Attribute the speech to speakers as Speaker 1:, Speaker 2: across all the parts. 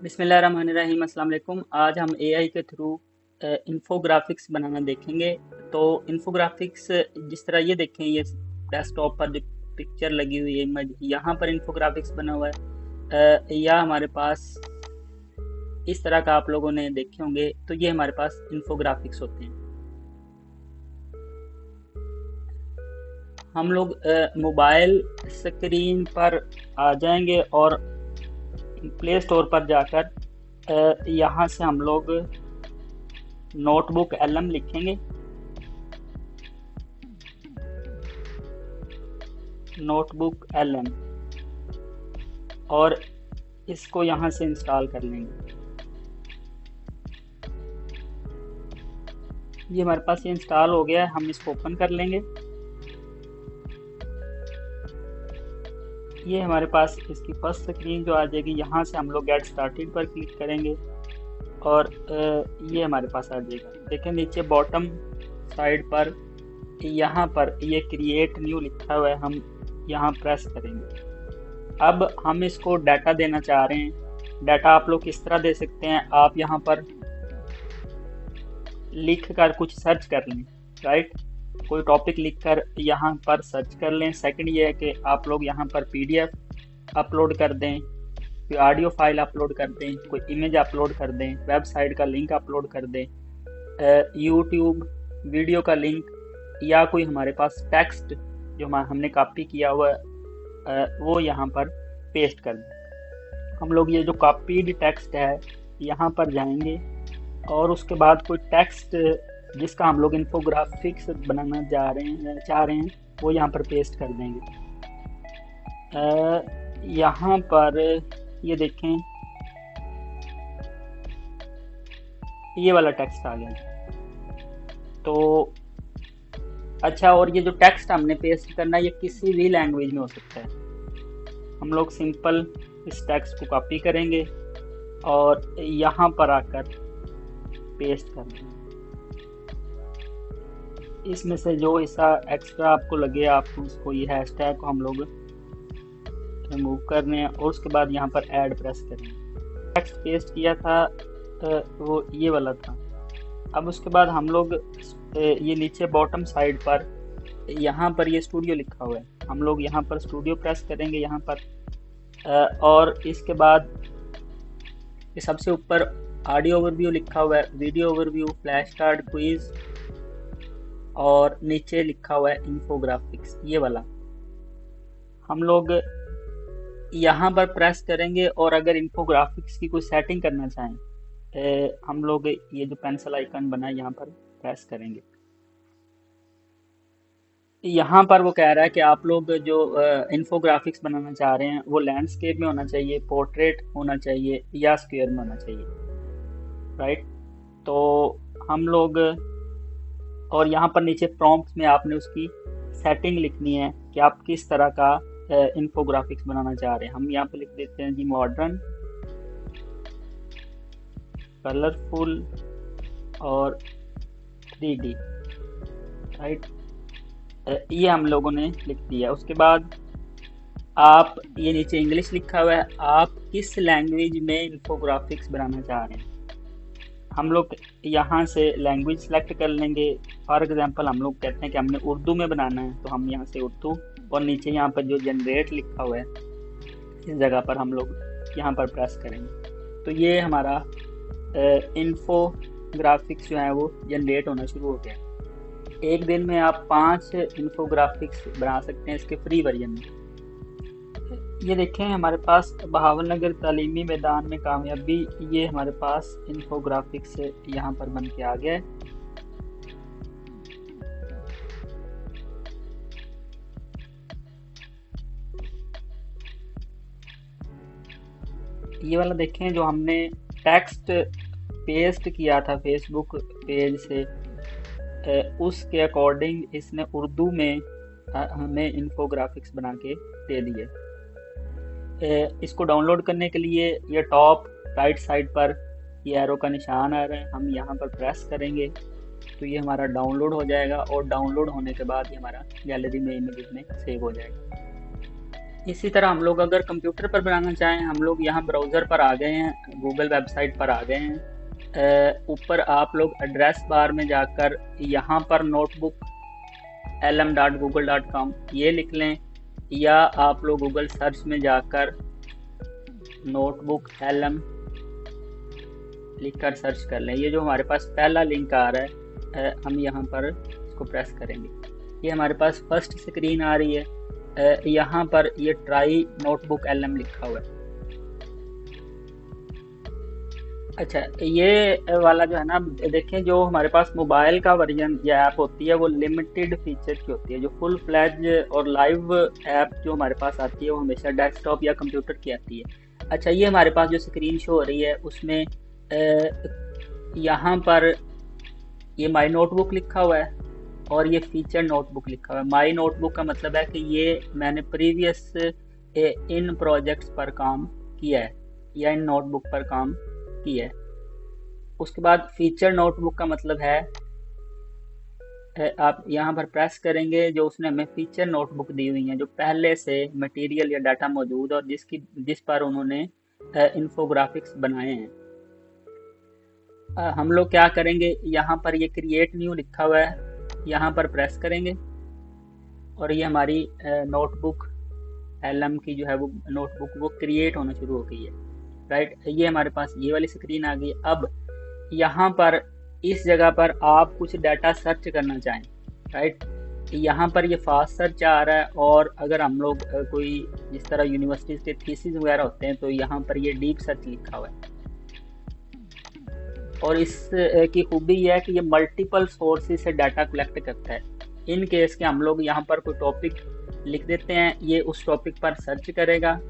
Speaker 1: बिस्मिल्लाहिर्रहमानिर्रहीम। अस्सलाम वालेकुम। आज हम एआई के थ्रू इन्फोग्राफिक्स बनाना देखेंगे। तो इन्फोग्राफिक्स जिस तरह ये देखें, ये डेस्कटॉप पर जो पिक्चर लगी हुई है, इमेज, यहाँ पर इन्फोग्राफिक्स बना हुआ है। या हमारे पास इस तरह का आप लोगों ने देखे होंगे, तो ये हमारे पास इन्फोग्राफिक्स होते हैं। हम लोग मोबाइल स्क्रीन पर आ जाएंगे और प्ले स्टोर पर जाकर यहाँ से हम लोग नोटबुक एलएम लिखेंगे। नोटबुक एलएम, और इसको यहाँ से इंस्टॉल कर लेंगे। ये हमारे पास ये इंस्टॉल हो गया है। हम इसको ओपन कर लेंगे। ये हमारे पास इसकी फर्स्ट स्क्रीन जो आ जाएगी, यहाँ से हम लोग गेट स्टार्टेड पर क्लिक करेंगे और ये हमारे पास आ जाएगा। देखें नीचे बॉटम साइड पर यहाँ पर ये क्रिएट न्यू लिखा हुआ है, हम यहाँ प्रेस करेंगे। अब हम इसको डाटा देना चाह रहे हैं। डाटा आप लोग किस तरह दे सकते हैं, आप यहाँ पर लिख कर कुछ सर्च कर लें, राइट। कोई टॉपिक लिखकर यहाँ पर सर्च कर लें। सेकंड ये है कि आप लोग यहाँ पर पीडीएफ अपलोड कर दें, कोई ऑडियो फाइल अपलोड कर दें, कोई इमेज अपलोड कर दें, वेबसाइट का लिंक अपलोड कर दें, यूट्यूब वीडियो का लिंक, या कोई हमारे पास टेक्स्ट जो हमने कॉपी किया हुआ वो यहाँ पर पेस्ट कर दें। हम लोग ये जो कॉपीड टेक्स्ट है यहाँ पर जाएंगे और उसके बाद कोई टेक्स्ट जिसका हम लोग इन्फोग्राफिक्स बनाना चाह रहे हैं वो यहाँ पर पेस्ट कर देंगे। यहाँ पर ये देखें, ये वाला टेक्स्ट आ गया। तो अच्छा, और ये जो टेक्स्ट हमने पेस्ट करना है ये किसी भी लैंग्वेज में हो सकता है। हम लोग सिंपल इस टेक्स्ट को कॉपी करेंगे और यहाँ पर आकर पेस्ट कर देंगे। इसमें से जो हिस्सा एक्स्ट्रा आपको लगे, आपको उसको, ये हैशटैग को हम लोग रिमूव कर रहे हैं और उसके बाद यहाँ पर ऐड प्रेस करेंगे। टेक्स्ट पेस्ट किया था वो ये वाला था। अब उसके बाद हम लोग ये नीचे बॉटम साइड पर यहाँ पर ये स्टूडियो लिखा हुआ है, हम लोग यहाँ पर स्टूडियो प्रेस करेंगे यहाँ पर। और इसके बाद ये सबसे ऊपर ऑडियो ओवरव्यू लिखा हुआ है, video overview, flash card, quiz, और नीचे लिखा हुआ है इन्फोग्राफिक्स, ये वाला। हम लोग यहाँ पर प्रेस करेंगे और अगर इन्फोग्राफिक्स की कोई सेटिंग करना चाहें, हम लोग ये जो पेंसिल आइकन बना है यहाँ पर प्रेस करेंगे। यहाँ पर वो कह रहा है कि आप लोग जो इन्फोग्राफिक्स बनाना चाह रहे हैं वो लैंडस्केप में होना चाहिए, पोर्ट्रेट होना चाहिए, या स्क्वायर में होना चाहिए, राइट। तो हम लोग, और यहाँ पर नीचे प्रॉम्प्ट में आपने उसकी सेटिंग लिखनी है कि आप किस तरह का इन्फोग्राफिक्स बनाना चाह रहे हैं। हम यहाँ पर लिख देते हैं जी मॉडर्न, कलरफुल और 3D, राइट। ये हम लोगों ने लिख दिया। उसके बाद आप, ये नीचे इंग्लिश लिखा हुआ है, आप किस लैंग्वेज में इन्फोग्राफिक्स बनाना चाह रहे हैं। हम लोग यहाँ से लैंग्वेज सेलेक्ट कर लेंगे। फॉर एग्जांपल हम लोग कहते हैं कि हमने उर्दू में बनाना है, तो हम यहाँ से उर्दू, और नीचे यहाँ पर जो जनरेट लिखा हुआ है इस जगह पर हम लोग यहाँ पर प्रेस करेंगे। तो ये हमारा इन्फोग्राफिक्स जो है वो जनरेट होना शुरू हो गया। एक दिन में आप 5 इन्फोग्राफिक्स बना सकते हैं इसके फ्री वर्जन में। ये देखें, हमारे पास बहावलनगर तालीमी मैदान में कामयाबी, ये हमारे पास इन्फोग्राफिक्स यहाँ पर बन के आ गया है। ये वाला देखें, जो हमने टेक्स्ट पेस्ट किया था फेसबुक पेज से, उसके अकॉर्डिंग इसने उर्दू में हमें इन्फोग्राफिक्स बना के दे दिए। इसको डाउनलोड करने के लिए ये टॉप राइट साइड पर ये एरो का निशान आ रहा है, हम यहाँ पर प्रेस करेंगे तो ये हमारा डाउनलोड हो जाएगा, और डाउनलोड होने के बाद ये हमारा गैलरी में इमेजेस में सेव हो जाएगा। इसी तरह हम लोग अगर कंप्यूटर पर बनाना चाहें, हम लोग यहाँ ब्राउज़र पर आ गए हैं, गूगल वेबसाइट पर आ गए हैं। ऊपर आप लोग एड्रेस बार में जाकर यहाँ पर नोटबुक lm.google.com ये लिख लें, या आप लोग गूगल सर्च में जाकर नोटबुक lm लिखकर सर्च कर लें। ये जो हमारे पास पहला लिंक आ रहा है, हम यहाँ पर इसको प्रेस करेंगे, ये हमारे पास फर्स्ट स्क्रीन आ रही है। यहाँ पर ये ट्राई नोटबुक lm लिखा हुआ है। अच्छा, ये वाला जो है ना, देखें जो हमारे पास मोबाइल का वर्जन या ऐप होती है वो लिमिटेड फीचर की होती है। जो फुल फ्लैज और लाइव ऐप जो हमारे पास आती है वो हमेशा डेस्कटॉप या कंप्यूटर की आती है। अच्छा, ये हमारे पास जो स्क्रीन शो हो रही है उसमें यहाँ पर ये माई नोटबुक लिखा हुआ है और ये फीचर नोटबुक लिखा हुआ है। माई नोटबुक का मतलब है कि ये मैंने प्रीवियस इन प्रोजेक्ट्स पर काम किया है या इन नोटबुक पर काम किया है। उसके बाद फीचर नोटबुक का मतलब है आप यहाँ पर प्रेस करेंगे, जो उसने हमें फीचर नोटबुक दी हुई है जो पहले से मटेरियल या डाटा मौजूद और जिस पर उन्होंने इन्फोग्राफिक्स बनाए हैं। हम लोग क्या करेंगे, यहाँ पर ये क्रिएट न्यू लिखा हुआ है, यहाँ पर प्रेस करेंगे और ये हमारी नोटबुक lm की जो है वो नोटबुक वो क्रिएट होना शुरू हो गई है। राइट, ये हमारे पास ये वाली स्क्रीन आ गई। अब यहाँ पर इस जगह पर आप कुछ डाटा सर्च करना चाहें, राइट, यहाँ पर ये फास्ट सर्च आ रहा है। और अगर हम लोग कोई जिस तरह यूनिवर्सिटीज़ के थीसिस वगैरह होते हैं तो यहाँ पर ये डीप सर्च लिखा हुआ है। और इस की खूबी यह है कि ये मल्टीपल सोर्सेज से डाटा कलेक्ट करता है। इन केस के हम लोग यहाँ पर कोई टॉपिक लिख देते हैं, ये उस टॉपिक पर सर्च करेगा।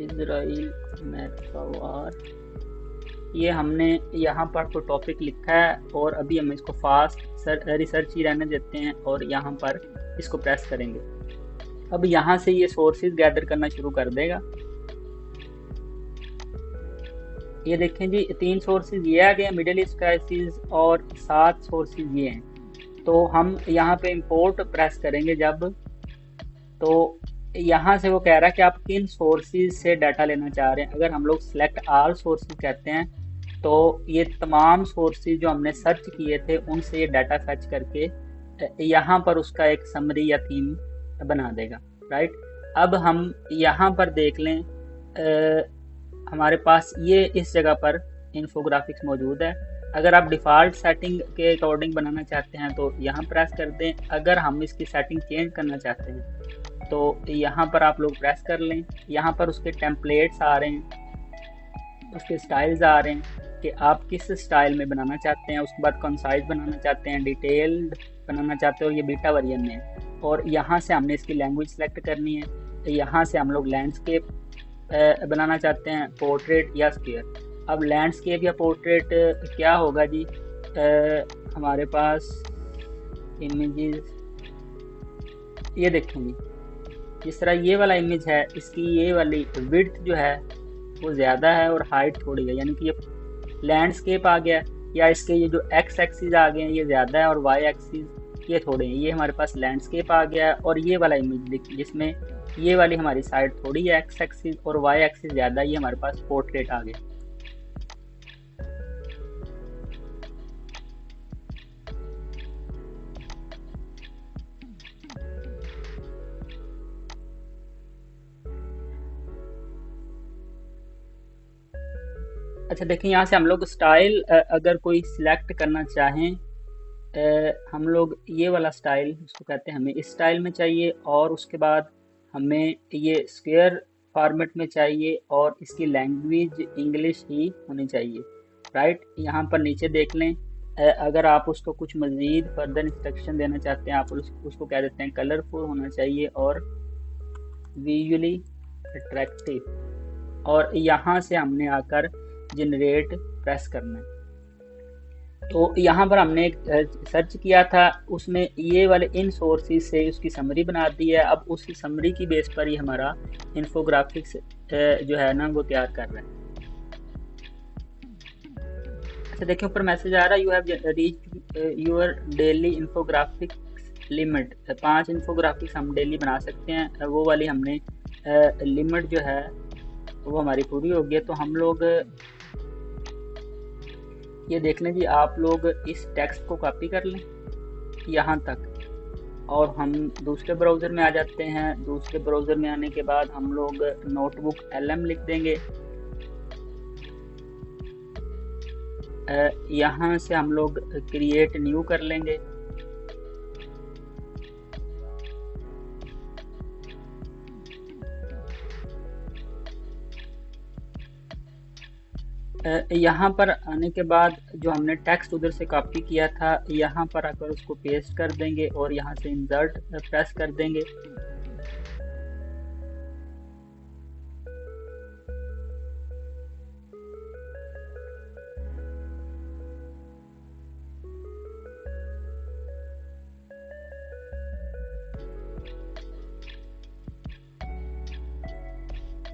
Speaker 1: इजराइल अमेरिका वार, ये हमने यहाँ पर कोई टॉपिक लिखा है और अभी हम इसको फास्ट रिसर्च ही रहने देते हैं और यहाँ पर इसको प्रेस करेंगे। अब यहाँ से ये सोर्सेज गैदर करना शुरू कर देगा। ये देखें जी, 3 सोर्सेज ये आ गए, मिडिल ईस्ट क्राइसिस, और 7 सोर्सेज ये हैं। तो हम यहाँ पे इंपोर्ट प्रेस करेंगे जब, तो यहाँ से वो कह रहा है कि आप किन सोर्सेज से डाटा लेना चाह रहे हैं। अगर हम लोग सिलेक्ट ऑल सोर्सेज कहते हैं तो ये तमाम सोर्सेज जो हमने सर्च किए थे उनसे ये डाटा फैच करके यहाँ पर उसका एक समरी या थीम बना देगा। राइट, अब हम यहाँ पर देख लें, हमारे पास ये इस जगह पर इन्फोग्राफिक्स मौजूद है। अगर आप डिफ़ॉल्ट सेटिंग के अकॉर्डिंग बनाना चाहते हैं तो यहाँ प्रेस कर दें। अगर हम इसकी सेटिंग चेंज करना चाहते हैं तो यहाँ पर आप लोग प्रेस कर लें। यहाँ पर उसके टेम्पलेट्स आ रहे हैं, उसके स्टाइल्स आ रहे हैं कि आप किस स्टाइल में बनाना चाहते हैं। उसके बाद कंसाइज बनाना चाहते हैं, डिटेल्ड बनाना चाहते हो, ये बीटा वर्जन में है। और यहाँ से हमने इसकी लैंग्वेज सेलेक्ट करनी है। यहाँ से हम लोग लैंडस्केप बनाना चाहते हैं, पोर्ट्रेट या स्क्वायर। अब लैंडस्केप या पोर्ट्रेट क्या होगा जी, हमारे पास इमेजेस, ये देखेंगे जिस तरह ये वाला इमेज है, इसकी ये वाली विड्थ जो है वो ज़्यादा है और हाइट थोड़ी है, यानी कि ये लैंडस्केप आ गया। या इसके ये जो एक्स एक्सिस आ गए हैं ये ज़्यादा है और वाई एक्सिस ये थोड़े हैं, ये हमारे पास लैंडस्केप आ गया है। और ये वाला इमेज देखिए जिसमें ये वाली हमारी साइड थोड़ी है एक्स एक्सिस और वाई एक्सिस ज़्यादा, ये हमारे पास पोर्ट्रेट आ गया। अच्छा देखिए, यहाँ से हम लोग स्टाइल अगर कोई सिलेक्ट करना चाहें, हम लोग ये वाला स्टाइल उसको कहते हैं, हमें इस स्टाइल में चाहिए और उसके बाद हमें ये स्क्वायर फॉर्मेट में चाहिए और इसकी लैंग्वेज इंग्लिश ही होनी चाहिए। राइट, यहाँ पर नीचे देख लें, अगर आप उसको कुछ मज़ीद फर्दर इंस्ट्रक्शन देना चाहते हैं आप उसको कह देते हैं कलरफुल होना चाहिए और विजुअली अट्रैक्टिव। और यहाँ से हमने आकर जनरेट प्रेस करना है। तो यहाँ पर हमने एक सर्च किया था, उसने ये वाले इन सोर्सेज से उसकी समरी बना दी है। अब उस समरी की बेस पर ही हमारा इन्फोग्राफिक्स जो है ना वो तैयार कर रहे हैं। तो देखिए ऊपर मैसेज आ रहा है, you have reach your daily infographics limit. 5 infographics हम डेली बना सकते हैं, वो वाली हमने लिमिट जो है वो हमारी पूरी हो गई है। तो हम लोग ये देख लें जी, आप लोग इस टेक्स्ट को कॉपी कर लें यहाँ तक, और हम दूसरे ब्राउज़र में आ जाते हैं। दूसरे ब्राउज़र में आने के बाद हम लोग नोटबुक LM लिख देंगे। यहाँ से हम लोग क्रिएट न्यू कर लेंगे। यहाँ पर आने के बाद जो हमने टेक्स्ट उधर से कॉपी किया था, यहाँ पर आकर उसको पेस्ट कर देंगे और यहाँ से इंसर्ट प्रेस कर देंगे।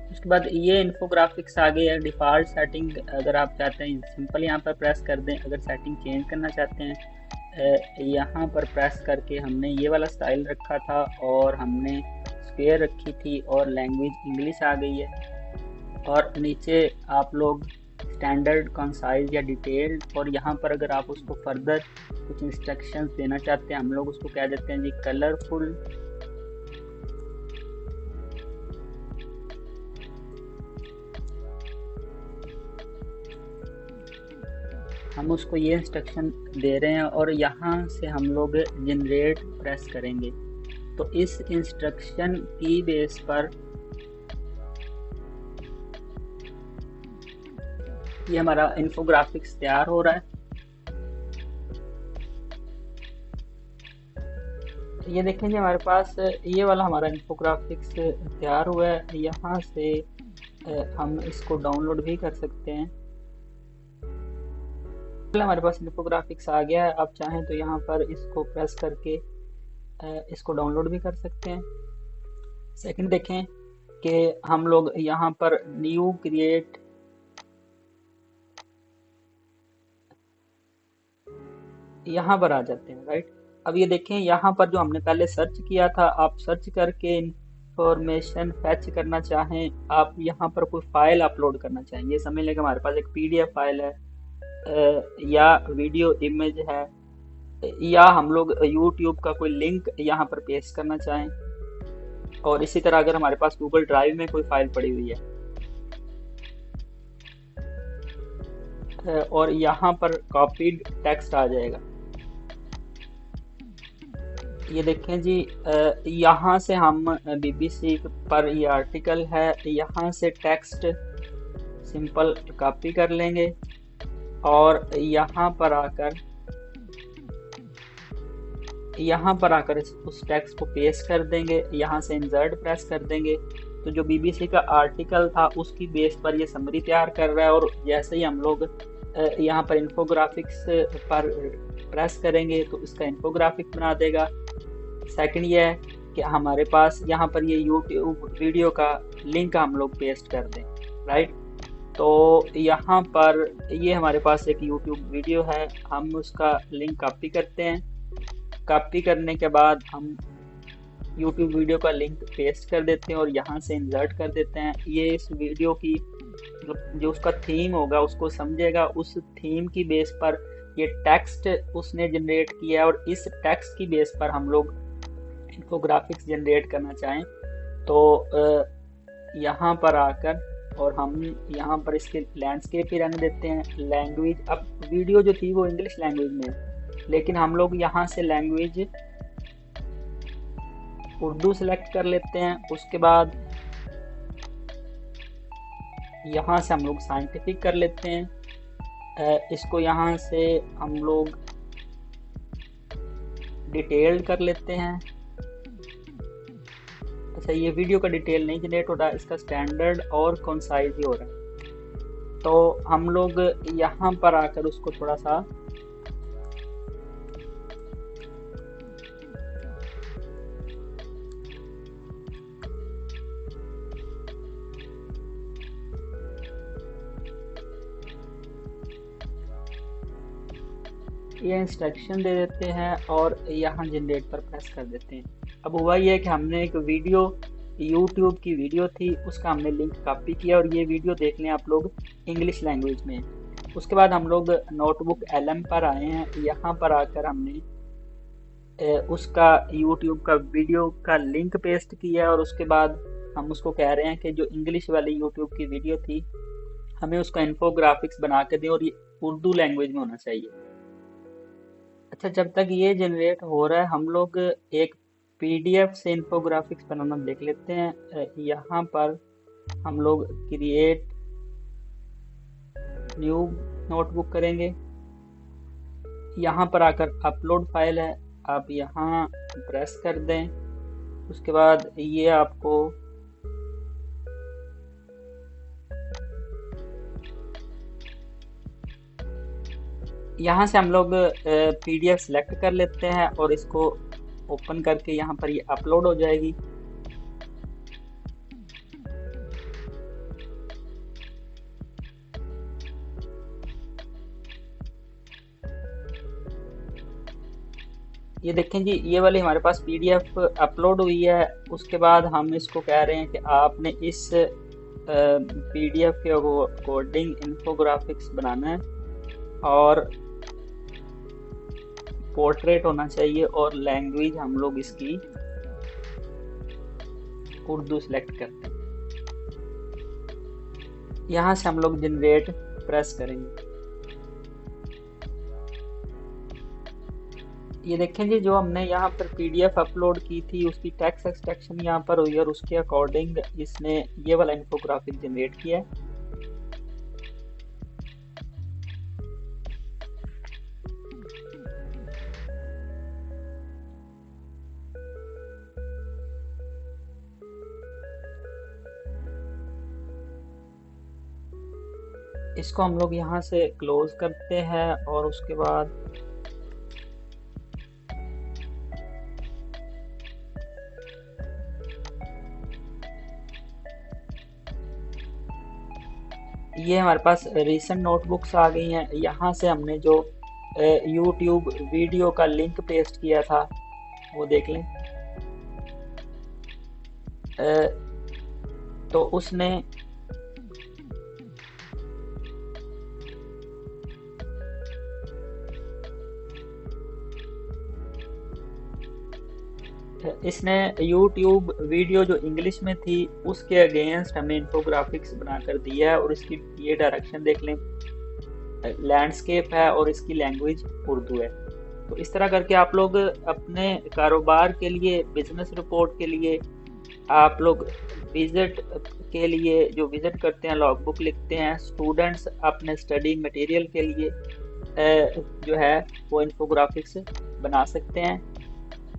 Speaker 1: उसके बाद ये इन्फोग्राफिक्स आ गया है। डिफ़ॉल्ट सेटिंग अगर आप चाहते हैं सिंपल यहाँ पर प्रेस कर दें। अगर सेटिंग चेंज करना चाहते हैं यहाँ पर प्रेस करके, हमने ये वाला स्टाइल रखा था और हमने स्क्वायर रखी थी और लैंग्वेज इंग्लिश आ गई है। और नीचे आप लोग स्टैंडर्ड, कंसाइज या डिटेल्ड, और यहाँ पर अगर आप उसको फर्दर कुछ इंस्ट्रक्शंस देना चाहते हैं, हम लोग उसको कह देते हैं जी कलरफुल। हम उसको ये इंस्ट्रक्शन दे रहे हैं और यहाँ से हम लोग जनरेट प्रेस करेंगे। तो इस इंस्ट्रक्शन की बेस पर ये हमारा इन्फोग्राफिक्स तैयार हो रहा है। ये देखें जी, हमारे पास ये वाला हमारा इन्फोग्राफिक्स तैयार हुआ है। यहाँ से हम इसको डाउनलोड भी कर सकते हैं। हमारे पास इन्फोग्राफिक्स आ गया है। आप चाहें तो यहाँ पर इसको प्रेस करके इसको डाउनलोड भी कर सकते हैं। सेकंड देखें कि हम लोग यहाँ पर न्यू क्रिएट, यहाँ पर आ जाते हैं, राइट। अब ये देखें यहाँ पर जो हमने पहले सर्च किया था, आप सर्च करके इंफॉर्मेशन फैच करना चाहें, आप यहाँ पर कोई फाइल अपलोड करना चाहें, ये समझ लें कि हमारे पास एक PDF फाइल है या वीडियो इमेज है, या हम लोग YouTube का कोई लिंक यहाँ पर पेस्ट करना चाहें, और इसी तरह अगर हमारे पास गूगल ड्राइव में कोई फाइल पड़ी हुई है और यहाँ पर कॉपीड टेक्स्ट आ जाएगा। ये देखें जी, यहाँ से हम BBC पर ये आर्टिकल है, यहाँ से टेक्स्ट सिंपल कॉपी कर लेंगे और यहाँ पर आकर उस टेक्स्ट को पेस्ट कर देंगे। यहाँ से इंसर्ट प्रेस कर देंगे। तो जो BBC का आर्टिकल था उसकी बेस पर ये समरी तैयार कर रहा है, और जैसे ही हम लोग यहाँ पर इन्फोग्राफिक्स पर प्रेस करेंगे तो इसका इन्फोग्राफिक बना देगा। सेकंड ये है कि हमारे पास यहाँ पर ये YouTube वीडियो का लिंक हम लोग पेस्ट कर दें, राइट। तो यहाँ पर ये हमारे पास एक YouTube वीडियो है, हम उसका लिंक कॉपी करते हैं। कॉपी करने के बाद हम YouTube वीडियो का लिंक पेस्ट कर देते हैं और यहाँ से इंसर्ट कर देते हैं। ये इस वीडियो की जो उसका थीम होगा उसको समझेगा। उस थीम की बेस पर ये टेक्स्ट उसने जनरेट किया है, और इस टेक्स्ट की बेस पर हम लोग इन्फोग्राफिक्स जनरेट करना चाहें तो यहाँ पर आकर और हम यहाँ पर इसके लैंडस्केप ही रंग देते हैं। लैंग्वेज, अब वीडियो जो थी वो इंग्लिश लैंग्वेज में है, लेकिन हम लोग यहाँ से लैंग्वेज उर्दू सेलेक्ट कर लेते हैं। उसके बाद यहाँ से हम लोग साइंटिफिक कर लेते हैं। इसको यहाँ से हम लोग डिटेल्ड कर लेते हैं। अच्छा, ये वीडियो का डिटेल नहीं जनरेट हो रहा, इसका स्टैंडर्ड और कंसाइज ही हो रहा है। तो हम लोग यहाँ पर आकर उसको थोड़ा सा ये इंस्ट्रक्शन दे देते हैं और यहाँ जनरेट पर प्रेस कर देते हैं। अब हुआ ये कि हमने एक वीडियो YouTube की वीडियो थी, उसका हमने लिंक कॉपी किया और ये वीडियो देख लें आप लोग इंग्लिश लैंग्वेज में। उसके बाद हम लोग नोटबुक LM पर आए हैं। यहाँ पर आकर हमने उसका YouTube का वीडियो का लिंक पेस्ट किया और उसके बाद हम उसको कह रहे हैं कि जो इंग्लिश वाली YouTube की वीडियो थी हमें उसका इन्फोग्राफिक्स बना के दें और ये उर्दू लैंग्वेज में होना चाहिए। अच्छा, जब तक ये जनरेट हो रहा है हम लोग एक PDF से इन्फोग्राफिक्स बनाना देख लेते हैं। यहाँ पर हम लोग क्रिएट न्यू नोटबुक करेंगे। यहाँ पर आकर अपलोड फाइल है, आप यहाँ प्रेस कर दें। उसके बाद ये आपको यहाँ से हम लोग PDF सेलेक्ट कर लेते हैं और इसको ओपन करके यहाँ पर ये अपलोड हो जाएगी। ये देखें जी, ये वाली हमारे पास PDF अपलोड हुई है। उसके बाद हम इसको कह रहे हैं कि आपने इस PDF के अकॉर्डिंग इन्फोग्राफिक्स बनाना है और पोर्ट्रेट होना चाहिए और लैंग्वेज हम लोग इसकी उर्दू सेलेक्ट करते हैं। यहाँ से हम लोग जनरेट प्रेस करेंगे। ये देखें जी, जो हमने यहाँ पर PDF अपलोड की थी उसकी टेक्स्ट एक्सट्रैक्शन यहाँ पर हुई और उसके अकॉर्डिंग इसने ये वाला इन्फोग्राफिक जनरेट किया है। इसको हम लोग यहाँ से क्लोज करते हैं और उसके बाद ये हमारे पास रीसेंट नोटबुक्स आ गई हैं। यहाँ से हमने जो YouTube वीडियो का लिंक पेस्ट किया था वो देख लें। तो उसने इसने YouTube वीडियो जो इंग्लिश में थी उसके अगेंस्ट हमें इन्फोग्राफिक्स बनाकर दिया है और इसकी ये डायरेक्शन देख लें, लैंडस्केप है और इसकी लैंग्वेज उर्दू है। तो इस तरह करके आप लोग अपने कारोबार के लिए, बिजनेस रिपोर्ट के लिए, आप लोग विजिट के लिए जो विजिट करते हैं लॉगबुक लिखते हैं, स्टूडेंट्स अपने स्टडी मटेरियल के लिए जो है वो इन्फोग्राफिक्स बना सकते हैं।